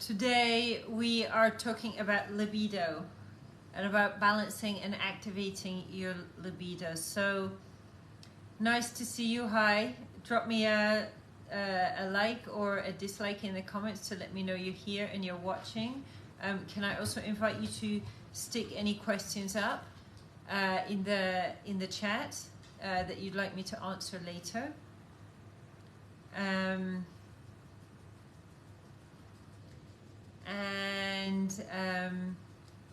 Today we are talking about libido and about balancing and activating your libido. So nice to see you. Hi. Drop me a like or a dislike in the comments to let me know you're here and you're watching. Can I also invite you to stick any questions up in the chat that you'd like me to answer later.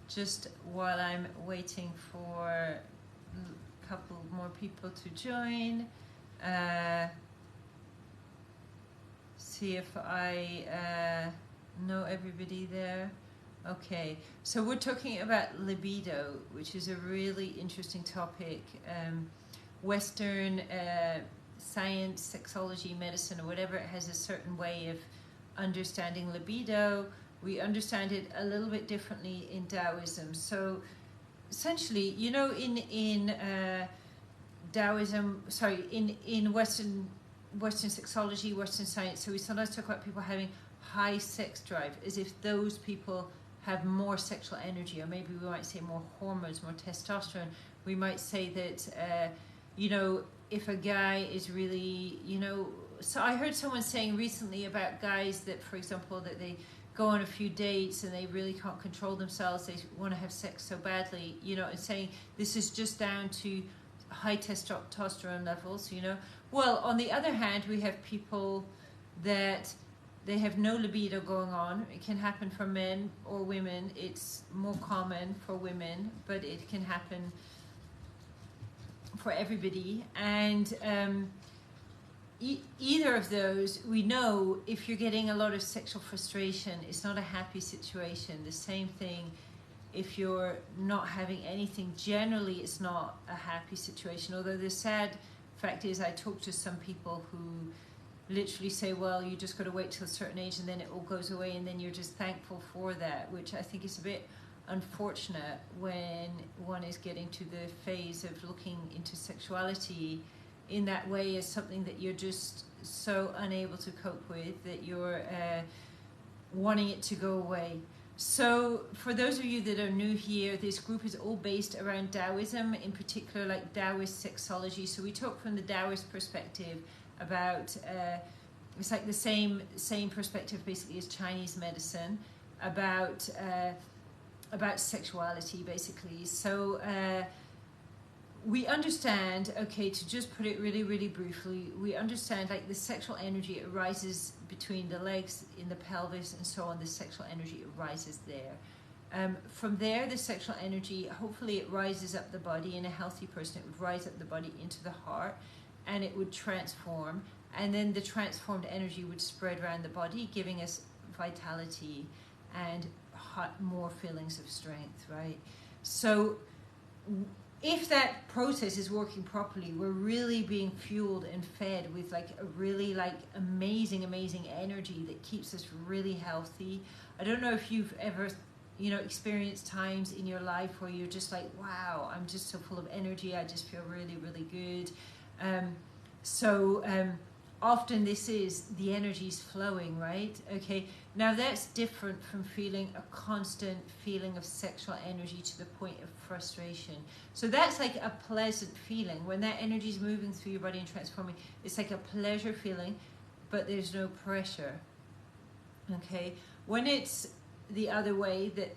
Just while I'm waiting for a couple more people to join, see if I know everybody there. Okay, so we're talking about libido, which is a really interesting topic. Western science, sexology, medicine, or whatever, it has a certain way of understanding libido. We understand it a little bit differently in Taoism. So essentially, you know, in Taoism, in Western sexology, Western science, so we sometimes talk about people having high sex drive, as if those people have more sexual energy, or maybe we might say more hormones, more testosterone. We might say that, you know, if a guy is really, you know, so I heard someone saying recently about guys that, for example, that they go on a few dates and they really can't control themselves, they want to have sex so badly, you know, and saying this is just down to high testosterone levels, you know. Well, on the other hand, we have people that they have no libido going on. It can happen for men or women. It's more common for women, but it can happen for everybody. And either of those, we know if you're getting a lot of sexual frustration, it's not a happy situation. The same thing if you're not having anything, generally it's not a happy situation. Although the sad fact is, I talk to some people who literally say, well, you just got to wait till a certain age and then it all goes away, and then you're just thankful for that, which I think is a bit unfortunate when one is getting to the phase of looking into sexuality in that way as something that you're just so unable to cope with that you're wanting it to go away. So for those of you that are new here, this group is all based around Taoism, in particular like Taoist sexology. So we talk from the Taoist perspective about, it's like the same perspective basically as Chinese medicine, about sexuality basically. So we understand, okay, to just put it really, really briefly, we understand like the sexual energy arises between the legs, in the pelvis, and so on. The sexual energy arises there. From there, the sexual energy, hopefully it rises up the body. In a healthy person, it would rise up the body into the heart, and it would transform. And then the transformed energy would spread around the body, giving us vitality and more feelings of strength, right? So if that process is working properly, we're really being fueled and fed with like a really like amazing energy that keeps us really healthy. I don't know if you've ever, you know, experienced times in your life where you're just like, wow, I'm just so full of energy, I just feel really, really good. Often this is the energy's flowing, right? Okay, now that's different from feeling a constant feeling of sexual energy to the point of frustration. So that's like a pleasant feeling. When that energy is moving through your body and transforming, it's like a pleasure feeling, but there's no pressure. Okay, when it's the other way, that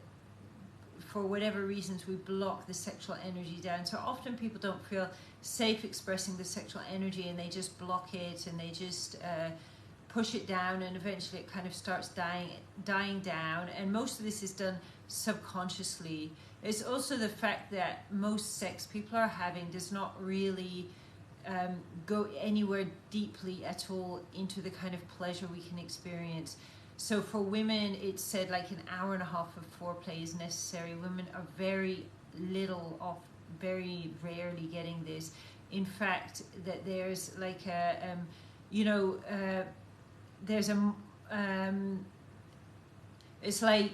for whatever reasons we block the sexual energy down. So often people don't feel safe expressing the sexual energy, and they just block it, and they just push it down, and eventually it kind of starts dying down. And most of this is done subconsciously. It's also the fact that most sex people are having does not really go anywhere deeply at all into the kind of pleasure we can experience. So for women, it's said like an hour and a half of foreplay is necessary. Women are very rarely getting this. In fact, that there's like a, it's like,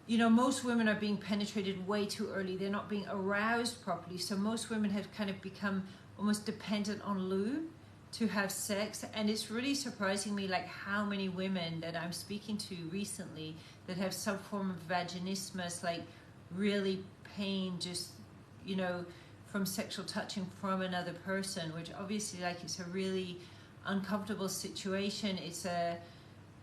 you know, most women are being penetrated way too early. They're not being aroused properly. So most women have kind of become almost dependent on lube. to have sex, and it's really surprising me like how many women that I'm speaking to recently that have some form of vaginismus, like really pain just, you know, from sexual touching from another person, which obviously like it's a really uncomfortable situation. It's a,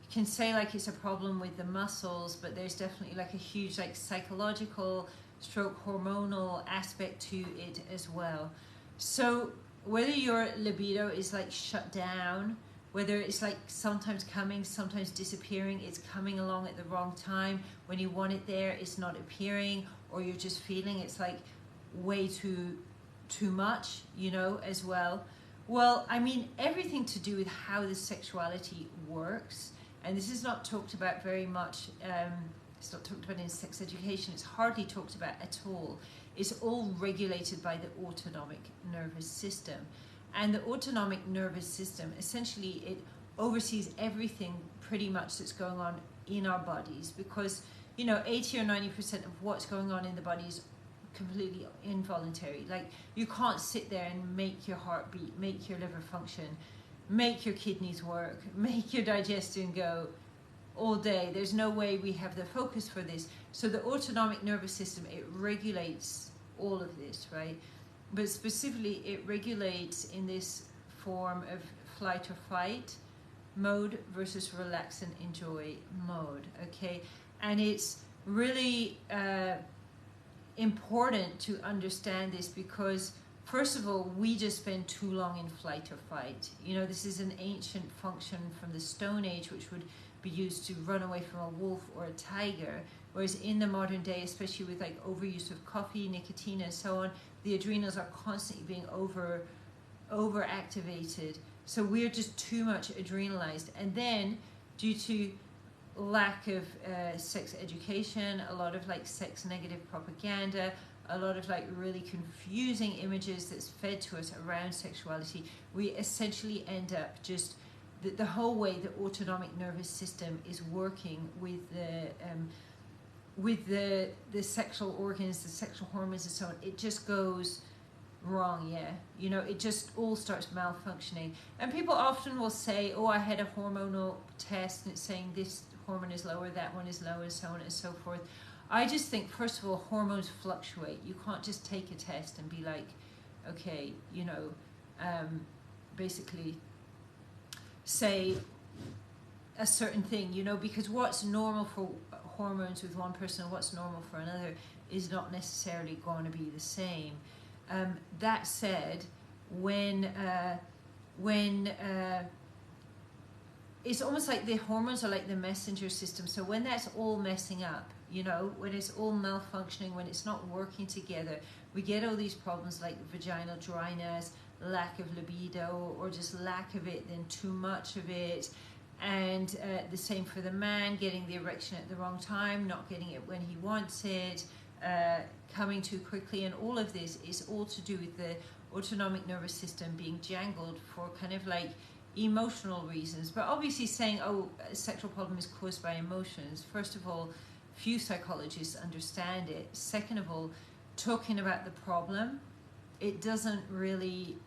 you can say like it's a problem with the muscles, but there's definitely like a huge like psychological stroke hormonal aspect to it as well. So whether your libido is like shut down, whether it's like sometimes coming, sometimes disappearing, it's coming along at the wrong time, when you want it there, it's not appearing, or you're just feeling it's like way too much, you know, as well. Well, I mean, everything to do with how the sexuality works, and this is not talked about very much, it's not talked about in sex education, it's hardly talked about at all. It's all regulated by the autonomic nervous system. And the autonomic nervous system, essentially, it oversees everything pretty much that's going on in our bodies, because, you know, 80 or 90% of what's going on in the body is completely involuntary. Like, you can't sit there and make your heart beat, make your liver function, make your kidneys work, make your digestion go all day. There's no way we have the focus for this. So the autonomic nervous system, it regulates all of this, right? But specifically, it regulates in this form of flight or fight mode versus relax and enjoy mode, okay? And it's really important to understand this, because first of all, we just spend too long in flight or fight. You know, this is an ancient function from the Stone Age, which would be used to run away from a wolf or a tiger. Whereas in the modern day, especially with like overuse of coffee, nicotine, and so on, the adrenals are constantly being overactivated. So we're just too much adrenalized. And then due to lack of sex education, a lot of like sex negative propaganda, a lot of like really confusing images that's fed to us around sexuality, we essentially end up just the whole way the autonomic nervous system is working with the sexual organs, the sexual hormones and so on, it just goes wrong, yeah. You know, it just all starts malfunctioning. And people often will say, oh, I had a hormonal test and it's saying this hormone is lower, that one is low, and so on and so forth. I just think, first of all, hormones fluctuate. You can't just take a test and be like, okay, you know, basically say a certain thing, you know, because what's normal for hormones with one person and what's normal for another is not necessarily going to be the same. That said, when it's almost like the hormones are like the messenger system. So when that's all messing up, you know, when it's all malfunctioning, when it's not working together, we get all these problems like vaginal dryness, lack of libido, or just lack of it, then too much of it. And the same for the man, getting the erection at the wrong time, not getting it when he wants it, coming too quickly. And all of this is all to do with the autonomic nervous system being jangled for kind of like emotional reasons. But obviously saying, oh, a sexual problem is caused by emotions, first of all, few psychologists understand it. Second of all, talking about the problem, it doesn't really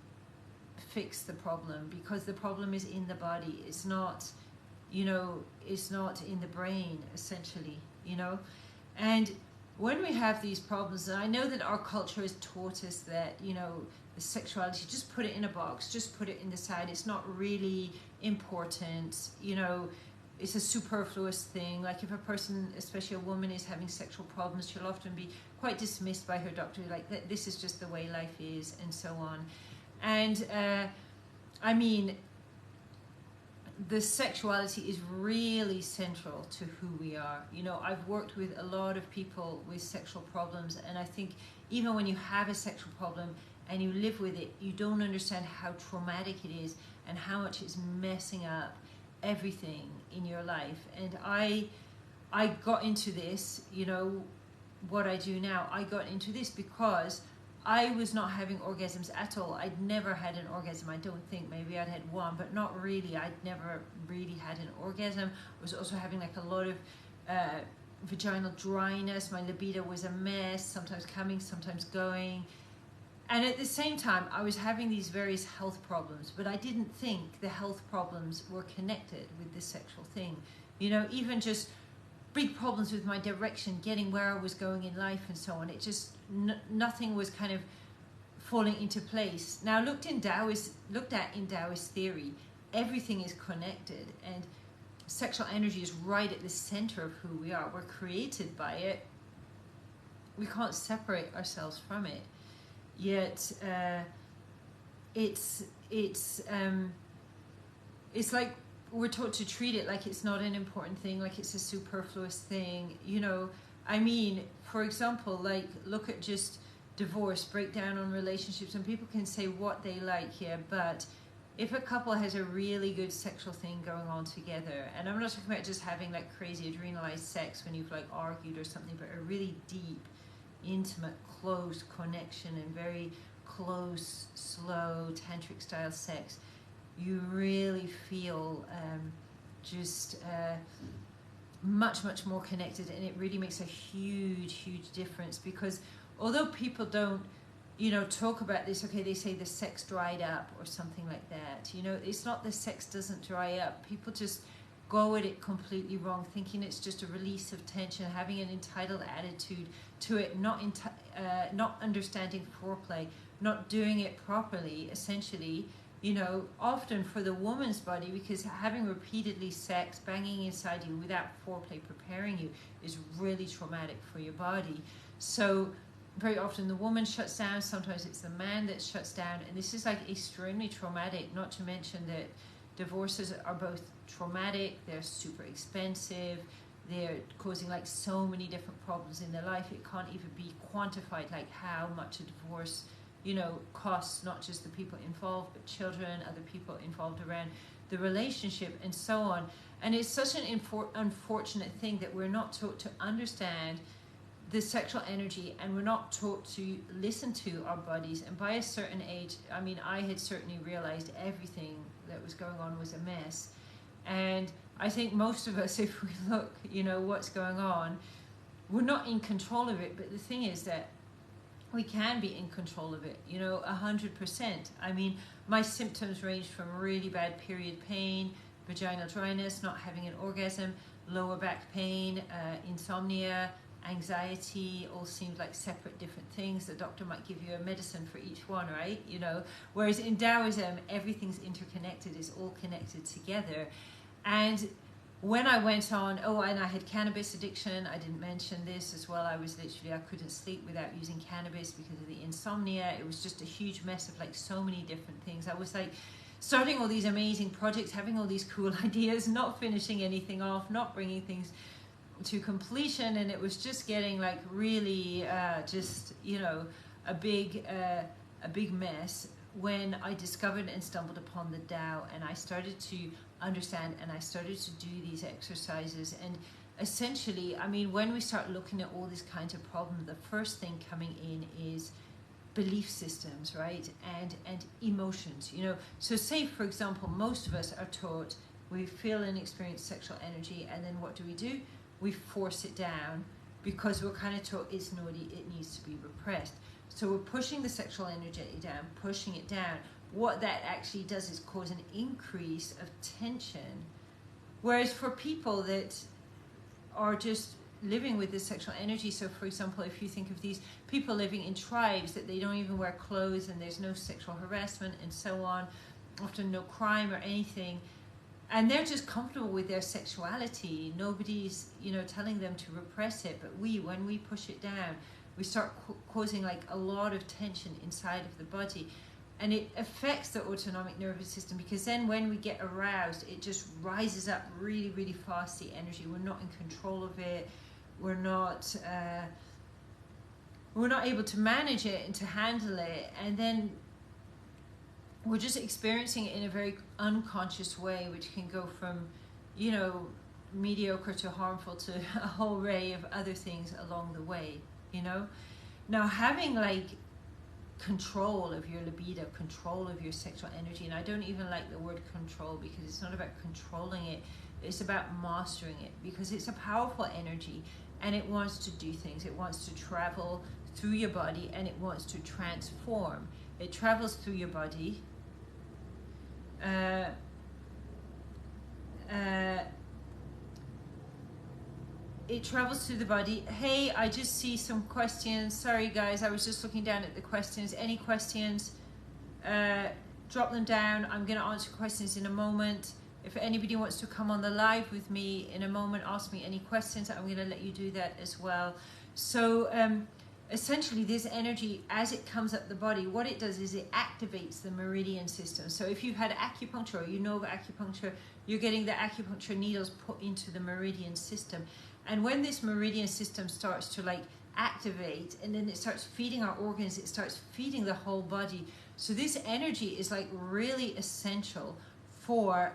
fix the problem, because the problem is in the body. It's not, you know, it's not in the brain, essentially, you know. And when we have these problems, and I know that our culture has taught us that, you know, the sexuality, just put it in a box, just put it in the side, it's not really important, you know, it's a superfluous thing. Like if a person, especially a woman, is having sexual problems, she'll often be quite dismissed by her doctor, like, this is just the way life is, and so on. And I mean, the sexuality is really central to who we are. You know, I've worked with a lot of people with sexual problems, and I think even when you have a sexual problem and you live with it, you don't understand how traumatic it is and how much it's messing up everything in your life. And I got into this, you know, what I do now, I got into this because I was not having orgasms at all. I'd never had an orgasm, I don't think. Maybe I'd had one, but not really. I'd never really had an orgasm. I was also having like a lot of vaginal dryness. My libido was a mess, sometimes coming, sometimes going. And at the same time, I was having these various health problems, but I didn't think the health problems were connected with this sexual thing. You know, even just big problems with my direction, getting where I was going in life and so on. It just, nothing was kind of falling into place. Now, looked at in Taoist theory, everything is connected, and sexual energy is right at the center of who we are. We're created by it. We can't separate ourselves from it. Yet it's like we're taught to treat it like it's not an important thing, like it's a superfluous thing. You know, I mean, for example, like look at just divorce, breakdown on relationships, and people can say what they like here, but if a couple has a really good sexual thing going on together, and I'm not talking about just having like crazy adrenalized sex when you've like argued or something, but a really deep, intimate, close connection and very close, slow, tantric style sex, you really feel much, much more connected, and it really makes a huge, huge difference. Because although people don't, you know, talk about this, okay, they say the sex dried up or something like that, you know, it's not the sex doesn't dry up. People just go at it completely wrong, thinking it's just a release of tension, having an entitled attitude to it, not understanding foreplay, not doing it properly, essentially, you know, often for the woman's body, because having repeatedly sex, banging inside you without foreplay preparing you is really traumatic for your body. So very often the woman shuts down, sometimes it's the man that shuts down, and this is like extremely traumatic, not to mention that divorces are both traumatic, they're super expensive, they're causing like so many different problems in their life. It can't even be quantified, like how much a divorce, you know, costs not just the people involved, but children, other people involved around the relationship, and so on. And it's such an unfortunate thing that we're not taught to understand the sexual energy, and we're not taught to listen to our bodies. And by a certain age, I mean, I had certainly realized everything that was going on was a mess. And I think most of us, if we look, you know, what's going on, we're not in control of it. But the thing is that we can be in control of it, you know, 100%. I mean, my symptoms range from really bad period pain, vaginal dryness, not having an orgasm, lower back pain, insomnia, anxiety, all seemed like separate different things. The doctor might give you a medicine for each one, right? You know, whereas in Taoism, everything's interconnected, it's all connected together. And when I went on, and I had cannabis addiction, I didn't mention this as well. I couldn't sleep without using cannabis because of the insomnia. It was just a huge mess of like so many different things. I was like starting all these amazing projects, having all these cool ideas, not finishing anything off, not bringing things to completion, and it was just getting like really just, you know, a big mess when I discovered and stumbled upon the Tao, and I started to understand, and I started to do these exercises. And essentially, I mean, when we start looking at all these kinds of problems, the first thing coming in is belief systems, right? And emotions, you know. So say, for example, most of us are taught we feel and experience sexual energy, and then what do? We force it down because we're kind of taught it's naughty, it needs to be repressed. So we're pushing the sexual energy down, pushing it down. What that actually does is cause an increase of tension. Whereas for people that are just living with this sexual energy, so for example, if you think of these people living in tribes that they don't even wear clothes and there's no sexual harassment and so on, often no crime or anything, and they're just comfortable with their sexuality. Nobody's, you know, telling them to repress it. But when we push it down, we start causing like a lot of tension inside of the body. And it affects the autonomic nervous system, because then when we get aroused, it just rises up really, really fast, the energy. We're not in control of it. We're not able to manage it and to handle it. And then we're just experiencing it in a very unconscious way, which can go from, you know, mediocre to harmful to a whole array of other things along the way, you know. Now, having like control of your libido, control of your sexual energy, and I don't even like the word control, because it's not about controlling it, It's about mastering it, because it's a powerful energy and it wants to do things. It wants to travel through your body and it wants to transform. It travels through your body. It travels through the body. Hey, I just see some questions. Sorry guys, I was just looking down at the questions. Any questions, drop them down. I'm going to answer questions in a moment. If anybody wants to come on the live with me in a moment, ask me any questions, I'm going to let you do that as well. So essentially this energy, as it comes up the body, what it does is it activates the meridian system. So if you've had acupuncture, or you know of acupuncture, you're getting the acupuncture needles put into the meridian system. And when this meridian system starts to like activate, and then it starts feeding our organs, it starts feeding the whole body. So this energy is like really essential for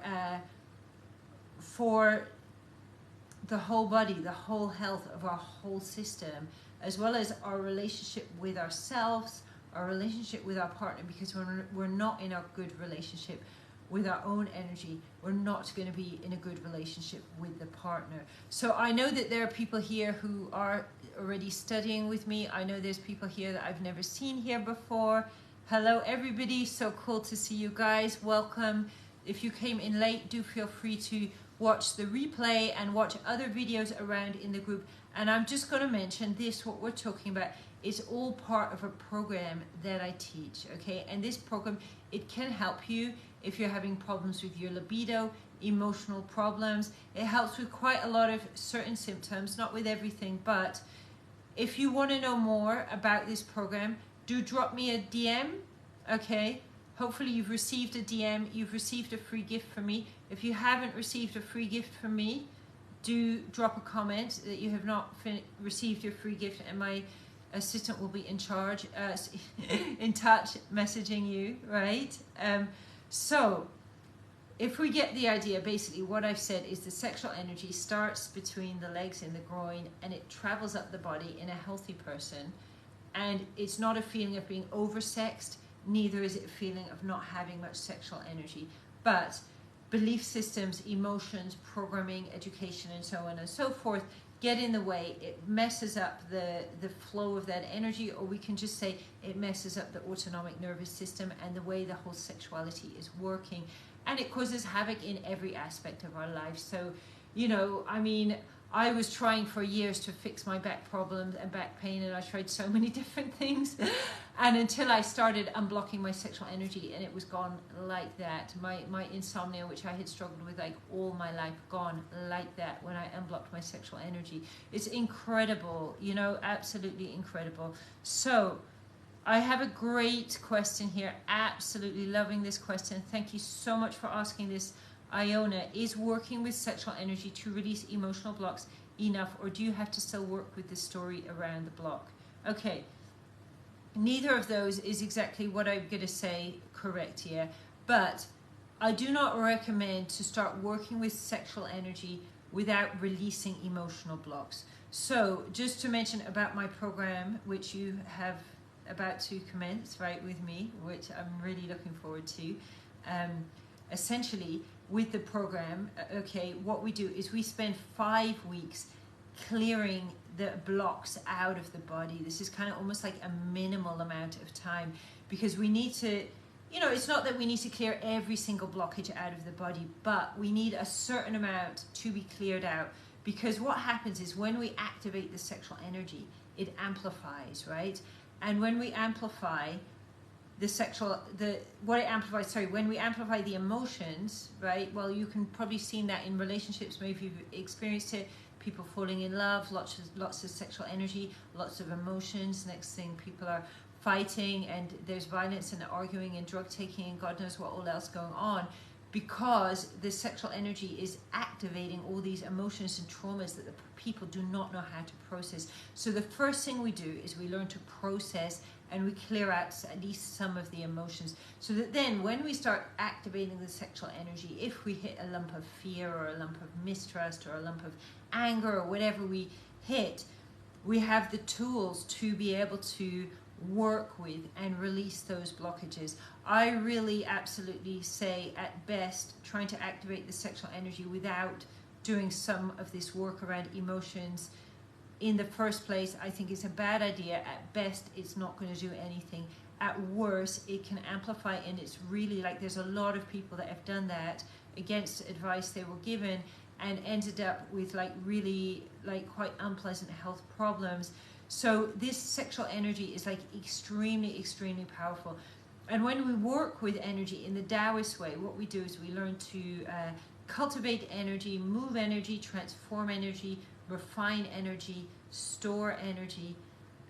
the whole body, the whole health of our whole system, as well as our relationship with ourselves, our relationship with our partner, because when we're not in a good relationship with our own energy, we're not going to be in a good relationship with the partner. So I know that there are people here who are already studying with me. I know there's people here that I've never seen here before. Hello everybody, so cool to see you guys. Welcome. If you came in late, do feel free to watch the replay and watch other videos around in the group. And I'm just going to mention this, what we're talking about is all part of a program that I teach, okay? And this program, it can help you if you're having problems with your libido, emotional problems. It helps with quite a lot of certain symptoms, not with everything, but if you want to know more about this program, do drop me a DM, okay? Hopefully you've received a DM, you've received a free gift from me. If you haven't received a free gift from me, do drop a comment that you have not received your free gift, and my assistant will be in charge, in touch, messaging you, right? So if we get the idea, basically what I've said is the sexual energy starts between the legs and the groin, and it travels up the body in a healthy person. And it's not a feeling of being oversexed, neither is it a feeling of not having much sexual energy. But belief systems, emotions, programming, education, and so on and so forth get in the way. It messes up the flow of that energy, or we can just say it messes up the autonomic nervous system and the way the whole sexuality is working. And it causes havoc in every aspect of our life. So, you know, I mean, I was trying for years to fix my back problems and back pain, and I tried so many different things. And until I started unblocking my sexual energy, and it was gone like that. My insomnia, which I had struggled with like all my life, gone like that when I unblocked my sexual energy. It's incredible, you know, absolutely incredible. So I have a great question here. Absolutely loving this question. Thank you so much for asking this. Iona, is working with sexual energy to release emotional blocks enough, or do you have to still work with the story around the block? Okay, neither of those is exactly what I'm going to say correct here, but I do not recommend to start working with sexual energy without releasing emotional blocks. So just to mention about my program, which you have about to commence right with me, which I'm really looking forward to. Essentially with the program, okay, what we do is we spend 5 weeks clearing the blocks out of the body. This is kind of almost like a minimal amount of time, because we need to, you know, it's not that we need to clear every single blockage out of the body, but we need a certain amount to be cleared out, because what happens is when we activate the sexual energy, it amplifies, right? And when we amplify when we amplify the emotions, right? Well, you can probably seen that in relationships, maybe you've experienced it, people falling in love, lots of sexual energy, lots of emotions. Next thing, people are fighting, and there's violence and arguing and drug taking and God knows what all else going on, because the sexual energy is activating all these emotions and traumas that the people do not know how to process. So the first thing we do is we learn to process, and we clear out at least some of the emotions, so that then when we start activating the sexual energy, if we hit a lump of fear or a lump of mistrust or a lump of anger or whatever we hit, we have the tools to be able to work with and release those blockages. I really absolutely say at best trying to activate the sexual energy without doing some of this work around emotions in the first place, I think it's a bad idea. At best, it's not going to do anything. At worst, it can amplify, and it's really like there's a lot of people that have done that against advice they were given and ended up with like really like quite unpleasant health problems. So this sexual energy is like extremely, extremely powerful. And when we work with energy in the Taoist way, what we do is we learn to cultivate energy, move energy, transform energy, refine energy, store energy.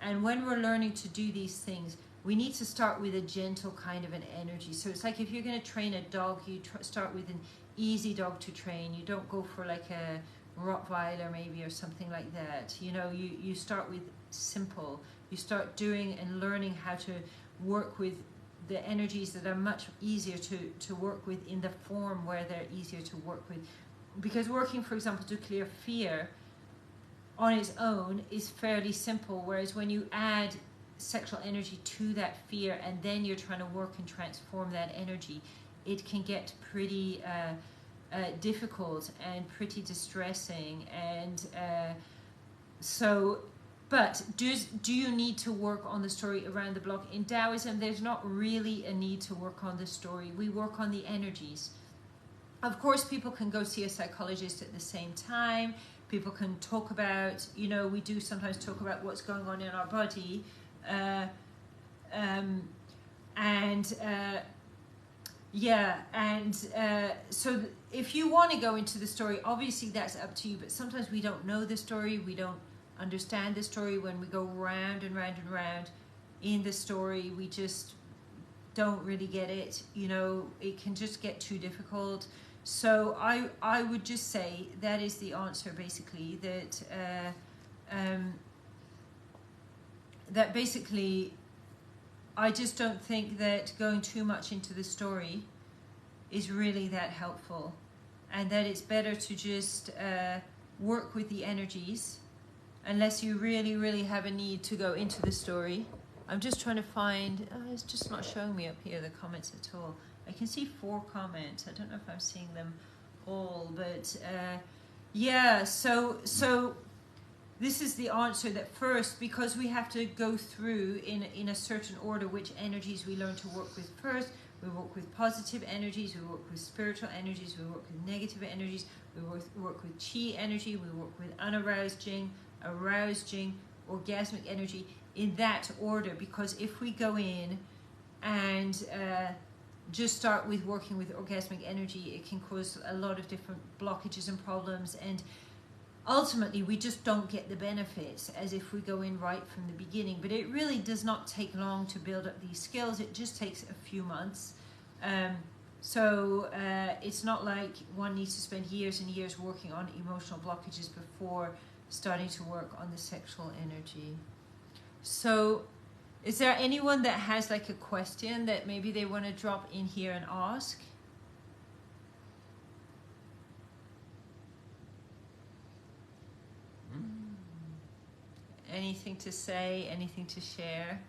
And when we're learning to do these things, we need to start with a gentle kind of an energy. So it's like if you're going to train a dog, you start with an easy dog to train. You don't go for like a Rottweiler maybe or something like that. You know, you start with simple. You start doing and learning how to work with the energies that are much easier to work with in the form where they're easier to work with. Because working, for example, to clear fear on its own is fairly simple, whereas when you add sexual energy to that fear and then you're trying to work and transform that energy, it can get pretty difficult and pretty distressing. And but do you need to work on the story around the block? In Taoism, there's not really a need to work on the story. We work on the energies. Of course, people can go see a psychologist at the same time. People can talk about, you know, we do sometimes talk about what's going on in our body. So if you want to go into the story, obviously that's up to you, but sometimes we don't know the story, we don't understand the story. When we go round and round and round in the story, we just don't really get it, you know, it can just get too difficult. So I would just say that is the answer, basically, that basically I just don't think that going too much into the story is really that helpful, and that it's better to just work with the energies unless you really, really have a need to go into the story. I'm just trying to find, it's just not showing me up here the comments at all. I can see 4 comments. I don't know if I'm seeing them all, but yeah, so this is the answer, that first, because we have to go through in a certain order which energies we learn to work with first. We work with positive energies, we work with spiritual energies, we work with negative energies, we work with chi energy, we work with unaroused jing, aroused jing, orgasmic energy, in that order. Because if we go in and just start with working with orgasmic energy, it can cause a lot of different blockages and problems, and ultimately we just don't get the benefits as if we go in right from the beginning. But it really does not take long to build up these skills. It just takes a few months. It's not like one needs to spend years and years working on emotional blockages before starting to work on the sexual energy. So is there anyone that has like a question that maybe they want to drop in here and ask? Anything to say, anything to share?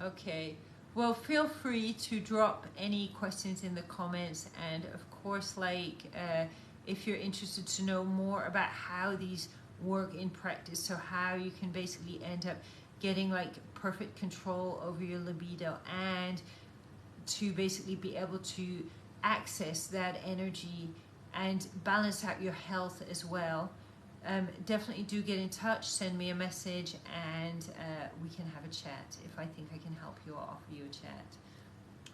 Okay, well, feel free to drop any questions in the comments, and of course, like if you're interested to know more about how these work in practice, so how you can basically end up getting like perfect control over your libido and to basically be able to access that energy and balance out your health as well, definitely do get in touch, send me a message, and we can have a chat if I think I can help you or offer you a chat.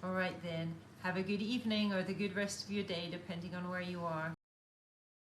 All right then, have a good evening or the good rest of your day, depending on where you are.